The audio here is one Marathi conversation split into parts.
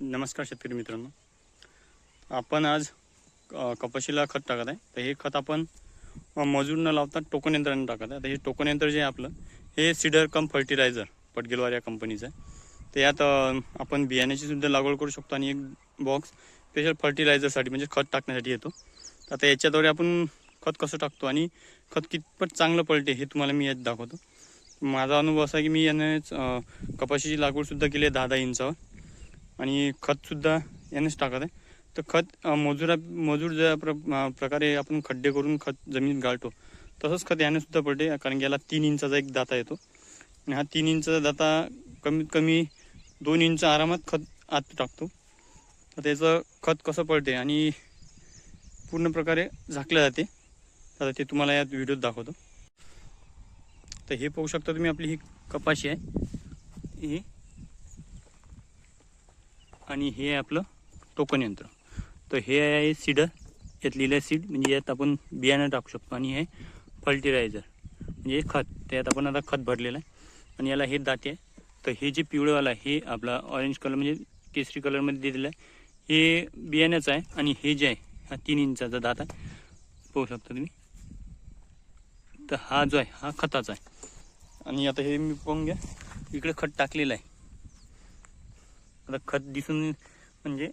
नमस्कार शेतकरी मित्रांनो, आपण आज कपाशीला खत टाकत आहे. तर हे खत आपण मजूर न लावता टोकन यंत्राने टाकत आहे. तर हे टोकन यंत्र जे आहे आपलं, हे सीडर कम फर्टिलायझर पटगेलवार या कंपनीचं आहे. तर यात आपण बियाण्याची सुद्धा लागवड करू शकतो आणि एक बॉक्स स्पेशल फर्टिलायझरसाठी म्हणजे खत टाकण्यासाठी येतो. आता याच्याद्वारे आपण खत कसं टाकतो आणि खत कितपत चांगलं पडते हे तुम्हाला मी यात दाखवतो. माझा अनुभव असा की मी यानेच कपाशीची लागवडसुद्धा केली आहे 10-10 इंचावर आणि खतसुद्धा यानेच टाकत आहे. तर खत मजूर ज्या प्रकारे आपण खड्डे करून खत जमिनीत गाळतो तसंच खत याने सुद्धा पडते. कारण की याला 3 इंचाचा एक दाता येतो आणि हा 3 इंचाचा दाता कमीत कमी 2 इंच आरामात खत आत टाकतो. तर त्याचं खत कसं पडते आणि पूर्ण प्रकारे झाकलं जाते. आता ते तुम्हाला यात व्हिडिओत दाखवतो. तर हे पाहू शकता तुम्ही, आपली ही कपाशी आहे ही आणि हे आहे आपलं टोकन यंत्र. तर हे आहे सीडर, यात लिहिलं आहे सीड म्हणजे यात आपण बियाणं टाकू शकतो आणि हे फर्टिलायझर म्हणजे खत, त्यात आपण आता खत भरलेलं आहे आणि याला हे दाते आहे. तर हे जे पिवळंवाला आहे हे आपला ऑरेंज कलर म्हणजे केसरी कलरमध्ये दिलेलं आहे, हे बियाण्याचं आहे. आणि हे जे आहे हा 3 इंचाचा दात आहे, पाहू शकता तुम्ही. तर हा जो आहे हा खताचा आहे. आणि आता हे मी पाहून घ्या, इकडे खत टाकलेलं आहे. आता खत दिसून म्हणजे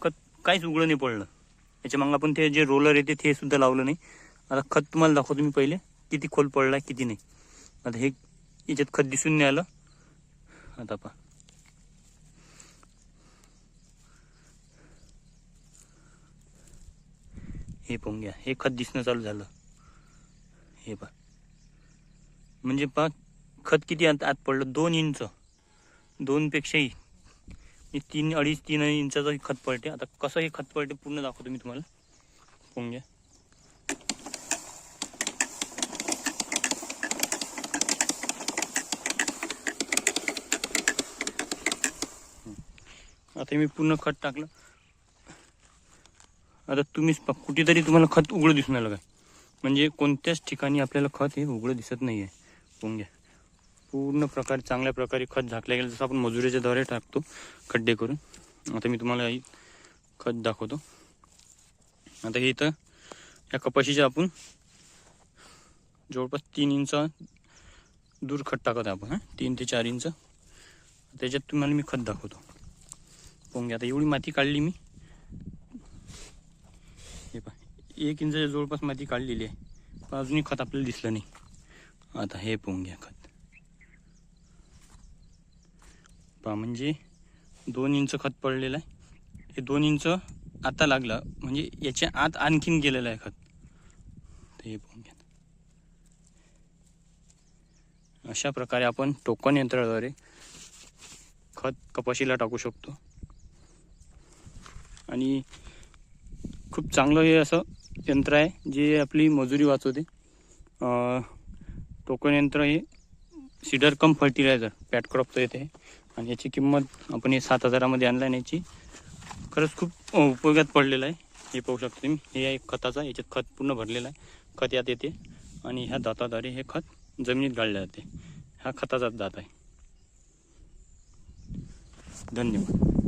खत काहीच उघडं नाही पडलं. याच्या मग आपण ते जे रोलर येते ते सुद्धा लावलं नाही. आता खत तुम्हाला दाखवतो मी पहिले, किती खोल पडला आहे किती नाही. आता हे याच्यात खत दिसून नाही आलं. आता पहा, हे पाहून घ्या, हे खत दिसणं चालू झालं. हे पहा, म्हणजे पहा खत किती आत पडलं, 2 इंच, 2पेक्षाही 3-3.5 इंचाचं खत पडते. आता कसं हे खत पडते पूर्ण दाखवतो मी तुम्हाला, पाहून घ्या. आता मी पूर्ण खत टाकलं. आता तुम्हीच कुठेतरी तुम्हाला खत उघडं दिसून आलं काय, म्हणजे कोणत्याच ठिकाणी आपल्याला खत हे उघडं दिसत नाही आहे. पाहून घ्या, पूर्ण प्रकारे चांगल्या प्रकारे खत झाकलं गेलं, जसं आपण मजुरीच्या द्वारे टाकतो खड्डे करून. आता मी तुम्हाला खत दाखवतो. आता हे इथं या कपाशीच्या आपण जवळपास 3 इंच दूर खत टाकत आहे आपण, 3 ते 4 इंच. त्याच्यात तुम्हाला मी खत दाखवतो. पाहून घ्या, आता एवढी माती काढली मी, हे पहा 1 इंचाच्या जवळपास माती काढलेली आहे, पण अजूनही खत आपल्याला दिसलं नाही. आता हे पाहून घ्या खत पहा, म्हणजे 2 इंच खत पडलेलं आहे. हे 2 इंच आता लागलं म्हणजे याच्या आत आणखीन गेलेलं आहे खत. तर हे पाहून घ्या, अशा प्रकारे आपण टोकन यंत्राद्वारे खत कपाशीला टाकू शकतो. आणि खूप चांगलं हे असं यंत्र आहे जे आपली मजुरी वाचवते. टोकन यंत्र हे सीडर कम फर्टिलायझर पॅटक्रॉपचं येते आणि याची किंमत आपण हे 7,000मध्ये आणला आणि याची खरंच खूप उपयोगात पडलेलं आहे. हे पाहू शकता तुम्ही, हे आहे खताचा, याच्यात खत पूर्ण भरलेलं आहे. खत यात येते आणि ह्या दाताद्वारे हे खत जमिनीत गाळले जाते. हा खताचाच दात आहे. धन्यवाद.